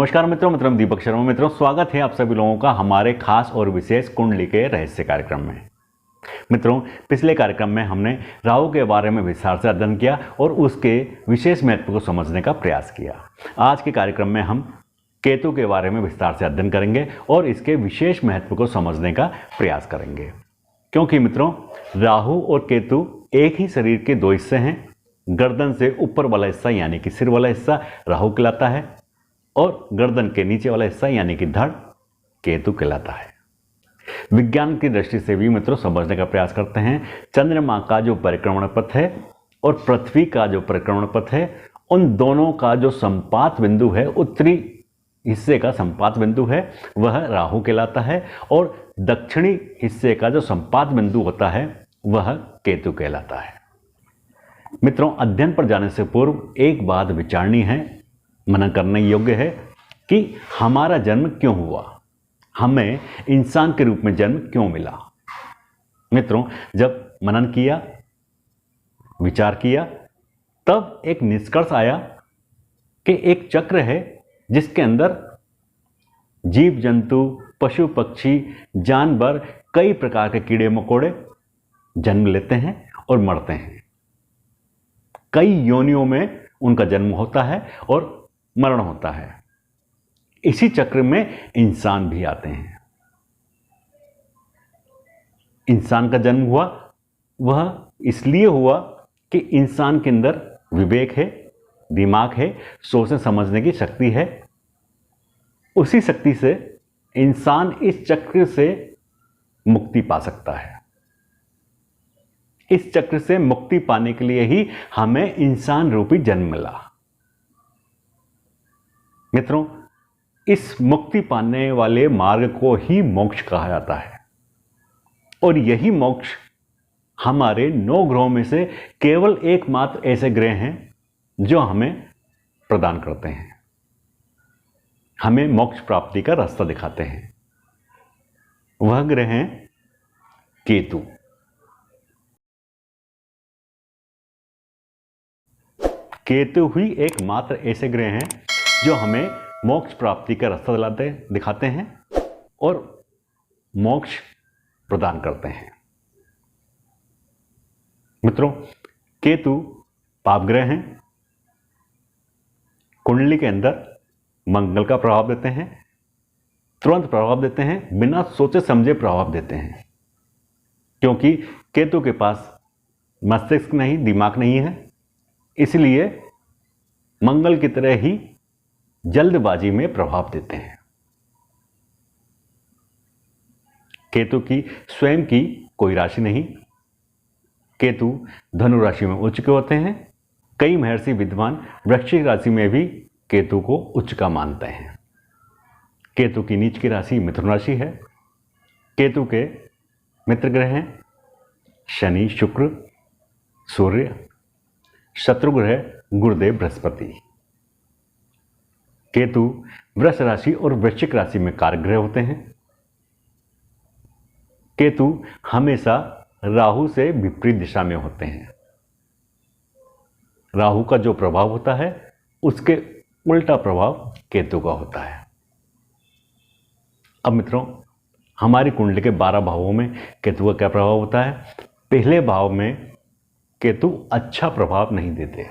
नमस्कार मित्रों, दीपक शर्मा। मित्रों, स्वागत है आप सभी लोगों का हमारे खास और विशेष कुंडली के रहस्य कार्यक्रम में। मित्रों, पिछले कार्यक्रम में हमने राहु के बारे में विस्तार से अध्ययन किया और उसके विशेष महत्व को समझने का प्रयास किया। आज के कार्यक्रम में हम केतु के बारे में विस्तार से अध्ययन करेंगे और इसके विशेष महत्व को समझने का प्रयास करेंगे। क्योंकि मित्रों, राहु और केतु एक ही शरीर के दो हिस्से हैं। गर्दन से ऊपर वाला हिस्सा यानी कि सिर वाला हिस्सा राहु कहलाता है और गर्दन के नीचे वाला हिस्सा यानी कि धड़ केतु कहलाता है। विज्ञान की दृष्टि से भी मित्रों समझने का प्रयास करते हैं। चंद्रमा का जो परिक्रमण पथ है और पृथ्वी का जो परिक्रमण पथ है, उन दोनों का जो संपात बिंदु है, उत्तरी हिस्से का संपात बिंदु है वह राहु कहलाता है और दक्षिणी हिस्से का जो संपात बिंदु होता है वह केतु कहलाता है। मित्रों, अध्ययन पर जाने से पूर्व एक बात विचारनी है, मनन करने योग्य है कि हमारा जन्म क्यों हुआ, हमें इंसान के रूप में जन्म क्यों मिला। मित्रों, जब मनन किया, विचार किया, तब एक निष्कर्ष आया कि एक चक्र है जिसके अंदर जीव जंतु, पशु पक्षी, जानवर, कई प्रकार के कीड़े मकोड़े जन्म लेते हैं और मरते हैं। कई योनियों में उनका जन्म होता है और मरण होता है। इसी चक्र में इंसान भी आते हैं। इंसान का जन्म हुआ, वह इसलिए हुआ कि इंसान के अंदर विवेक है, दिमाग है, सोचने समझने की शक्ति है। उसी शक्ति से इंसान इस चक्र से मुक्ति पा सकता है। इस चक्र से मुक्ति पाने के लिए ही हमें इंसान रूपी जन्म मिला। मित्रों, इस मुक्ति पाने वाले मार्ग को ही मोक्ष कहा जाता है और यही मोक्ष हमारे 9 ग्रहों में से केवल एकमात्र ऐसे ग्रह हैं जो हमें प्रदान करते हैं, हमें मोक्ष प्राप्ति का रास्ता दिखाते हैं। वह ग्रह हैं केतु। केतु ही एकमात्र ऐसे ग्रह हैं जो हमें मोक्ष प्राप्ति का रास्ता दिखाते हैं और मोक्ष प्रदान करते हैं। मित्रों, केतु पाप ग्रह हैं। कुंडली के अंदर मंगल का प्रभाव देते हैं, तुरंत प्रभाव देते हैं, बिना सोचे समझे प्रभाव देते हैं। क्योंकि केतु के पास मस्तिष्क नहीं, दिमाग नहीं है, इसलिए मंगल की तरह ही जल्दबाजी में प्रभाव देते हैं। केतु की स्वयं की कोई राशि नहीं। केतु धनु राशि में उच्च के होते हैं। कई महर्षि विद्वान वृश्चिक राशि में भी केतु को उच्च का मानते हैं। केतु की नीच की राशि मिथुन राशि है। केतु के मित्र ग्रह हैं शनि, शुक्र, सूर्य, शत्रु ग्रह गुरुदेव, बृहस्पति। केतु वृष राशि और वृश्चिक राशि में कारक ग्रह होते हैं। केतु हमेशा राहु से विपरीत दिशा में होते हैं। राहु का जो प्रभाव होता है उसके उल्टा प्रभाव केतु का होता है। अब मित्रों, हमारी कुंडली के 12 भावों में केतु का क्या प्रभाव होता है। पहले भाव में केतु अच्छा प्रभाव नहीं देते।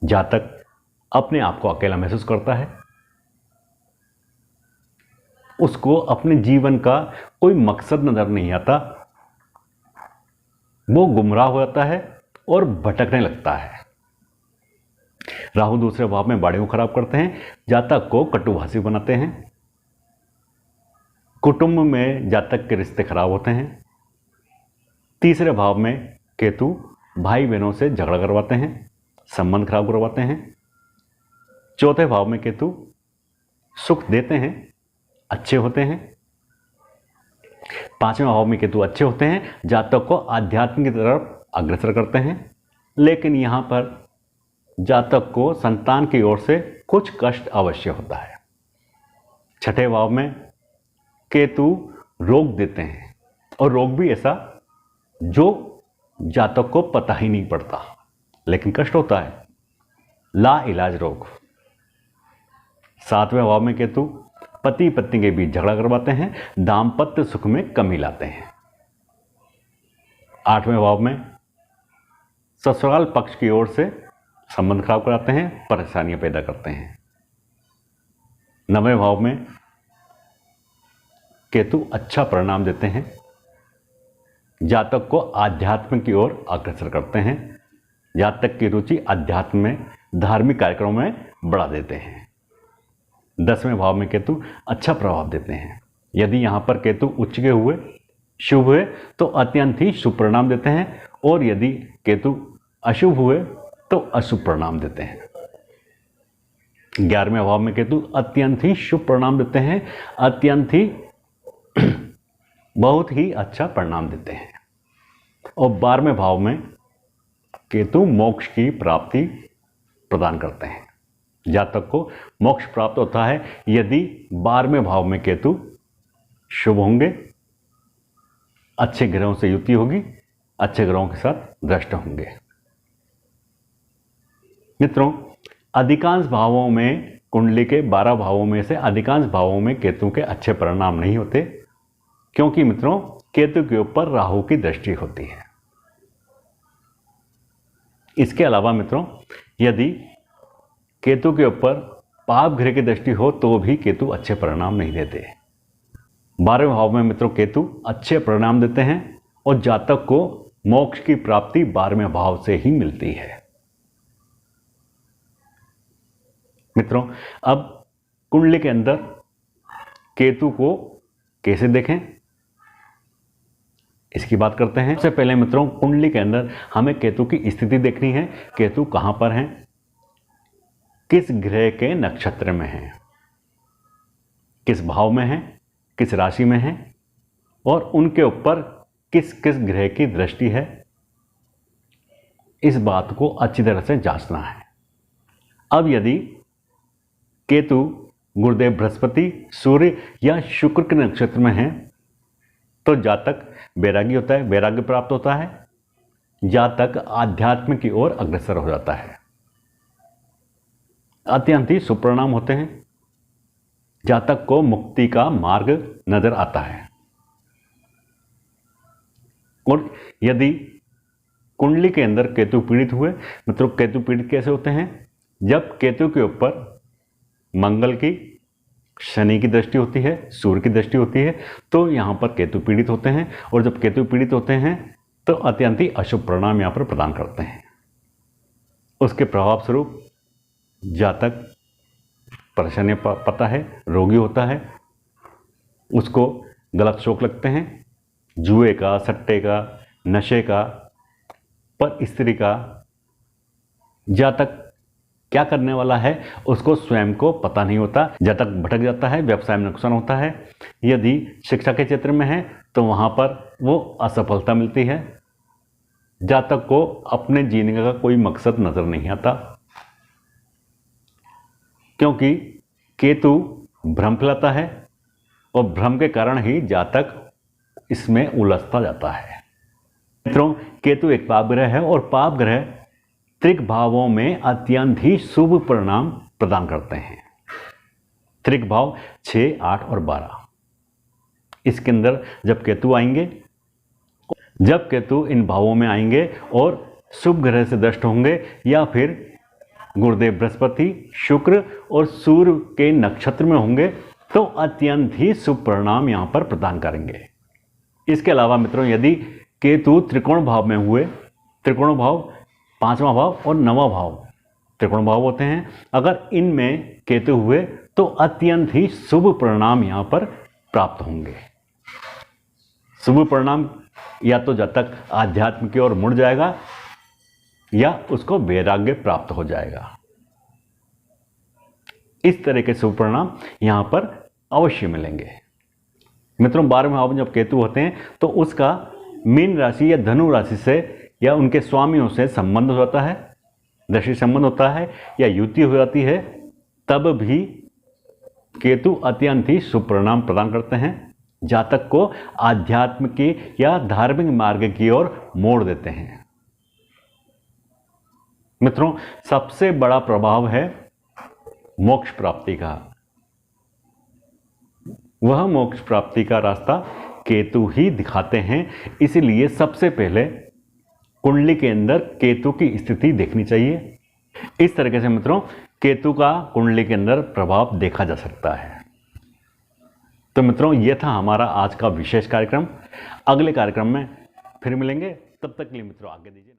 जातक अपने आप को अकेला महसूस करता है, उसको अपने जीवन का कोई मकसद नजर नहीं आता, वो गुमराह हो जाता है और भटकने लगता है। राहु दूसरे भाव में बाड़ी को खराब करते हैं, जातक को कटुभाषी बनाते हैं, कुटुंब में जातक के रिश्ते खराब होते हैं। तीसरे भाव में केतु भाई बहनों से झगड़ा करवाते हैं, संबंध खराब करवाते हैं। चौथे भाव में केतु सुख देते हैं, अच्छे होते हैं। 5वें भाव में केतु अच्छे होते हैं, जातक को आध्यात्म की तरफ अग्रसर करते हैं। लेकिन यहां पर जातक को संतान की ओर से कुछ कष्ट अवश्य होता है। 6ठे भाव में केतु रोग देते हैं और रोग भी ऐसा जो जातक को पता ही नहीं पड़ता, लेकिन कष्ट होता है। ला इलाज रोग। 7वें भाव में केतु पति पत्नी के बीच झगड़ा करवाते हैं, दाम्पत्य सुख में कमी लाते हैं। 8वें भाव में ससुराल पक्ष की ओर से संबंध खराब कराते हैं, परेशानियां पैदा करते हैं। 9वें भाव में केतु अच्छा परिणाम देते हैं, जातक को आध्यात्म की ओर अग्रसर करते हैं, जातक की रुचि अध्यात्म में धार्मिक कार्यक्रमों में बढ़ा देते हैं। 10वें भाव में केतु अच्छा प्रभाव देते हैं। यदि यहाँ पर केतु उच्च के हुए शुभ हुए तो अत्यंत ही शुभ परिणाम देते हैं, और यदि केतु अशुभ हुए तो अशुभ परिणाम देते हैं। 11वें भाव में केतु अत्यंत ही शुभ परिणाम देते हैं, अत्यंत ही बहुत ही अच्छा परिणाम देते हैं। और 12वें भाव में केतु मोक्ष की प्राप्ति प्रदान करते हैं, जातक को मोक्ष प्राप्त होता है यदि 12वें भाव में केतु शुभ होंगे, अच्छे ग्रहों से युति होगी, अच्छे ग्रहों के साथ दृष्ट होंगे। मित्रों, अधिकांश भावों में, कुंडली के 12 भावों में से अधिकांश भावों में केतु के अच्छे परिणाम नहीं होते, क्योंकि मित्रों केतु के ऊपर राहु की दृष्टि होती है। इसके अलावा मित्रों, यदि केतु के ऊपर पाप ग्रह की दृष्टि हो तो भी केतु अच्छे परिणाम नहीं देते। 12वें भाव में मित्रों केतु अच्छे परिणाम देते हैं, और जातक को मोक्ष की प्राप्ति 12वें भाव से ही मिलती है। मित्रों, अब कुंडली के अंदर केतु को कैसे देखें, इसकी बात करते हैं। सबसे पहले मित्रों, कुंडली के अंदर हमें केतु की स्थिति देखनी है। केतु कहां पर हैं, किस ग्रह के नक्षत्र में हैं, किस भाव में हैं, किस राशि में हैं, और उनके ऊपर किस किस ग्रह की दृष्टि है। इस बात को अच्छी तरह से जांचना है। अब यदि केतु गुरुदेव बृहस्पति, सूर्य या शुक्र के नक्षत्र में हैं तो जातक वैरागी होता है, वैराग्य प्राप्त होता है, जातक आध्यात्म की ओर अग्रसर हो जाता है, अत्यंत ही सुपरिणाम होते हैं, जातक को मुक्ति का मार्ग नजर आता है। और यदि कुंडली के अंदर केतु पीड़ित हुए, मित्रों केतु पीड़ित कैसे होते हैं, जब केतु के ऊपर मंगल की, शनि की दृष्टि होती है, सूर्य की दृष्टि होती है, तो यहां पर केतु पीड़ित होते हैं। और जब केतु पीड़ित होते हैं तो अत्यंत ही अशुभ परिणाम यहां पर प्रदान करते हैं। उसके प्रभाव स्वरूप जातक परेशानी पाता है, रोगी होता है, उसको गलत शौक लगते हैं, जुए का, सट्टे का, नशे का, पर स्त्री का। जातक क्या करने वाला है उसको स्वयं को पता नहीं होता, जातक भटक जाता है, व्यवसाय में नुकसान होता है। यदि शिक्षा के क्षेत्र में है तो वहां पर वो असफलता मिलती है। जातक को अपने जीने का कोई मकसद नजर नहीं आता, क्योंकि केतु भ्रम फैलाता है, और भ्रम के कारण ही जातक इसमें उलझता जाता है। मित्रों, केतु एक पाप ग्रह है, और पाप ग्रह त्रिक भावों में अत्यंत ही शुभ परिणाम प्रदान करते हैं। त्रिक भाव 6, 8 और 12, इसके अंदर जब केतु आएंगे, जब केतु इन भावों में आएंगे और शुभ ग्रह से दृष्ट होंगे, या फिर गुरुदेव बृहस्पति, शुक्र और सूर्य के नक्षत्र में होंगे, तो अत्यंत ही शुभ परिणाम यहां पर प्रदान करेंगे। इसके अलावा मित्रों, यदि केतु त्रिकोण भाव में हुए, त्रिकोण भाव 5वां भाव और 9वां भाव त्रिकोण भाव होते हैं, अगर इनमें केतु हुए तो अत्यंत ही शुभ परिणाम यहां पर प्राप्त होंगे। शुभ परिणाम या तो जातक आध्यात्म की ओर मुड़ जाएगा, या उसको वैराग्य प्राप्त हो जाएगा। इस तरह के शुभ परिणाम यहां पर अवश्य मिलेंगे। मित्रों, 12वें भाव में जब केतु होते हैं तो उसका मीन राशि या धनु राशि से या उनके स्वामियों से संबंध हो जाता है, दृष्टि संबंध होता है, या युति हो जाती है, तब भी केतु अत्यंत ही शुभ परिणाम प्रदान करते हैं, जातक को आध्यात्म की या धार्मिक मार्ग की ओर मोड़ देते हैं। मित्रों, सबसे बड़ा प्रभाव है मोक्ष प्राप्ति का, वह मोक्ष प्राप्ति का रास्ता केतु ही दिखाते हैं। इसलिए सबसे पहले कुंडली के अंदर केतु की स्थिति देखनी चाहिए। इस तरीके से मित्रों केतु का कुंडली के अंदर प्रभाव देखा जा सकता है। तो मित्रों यह था हमारा आज का विशेष कार्यक्रम। अगले कार्यक्रम में फिर मिलेंगे, तब तक के लिए मित्रों आगे दीजिए।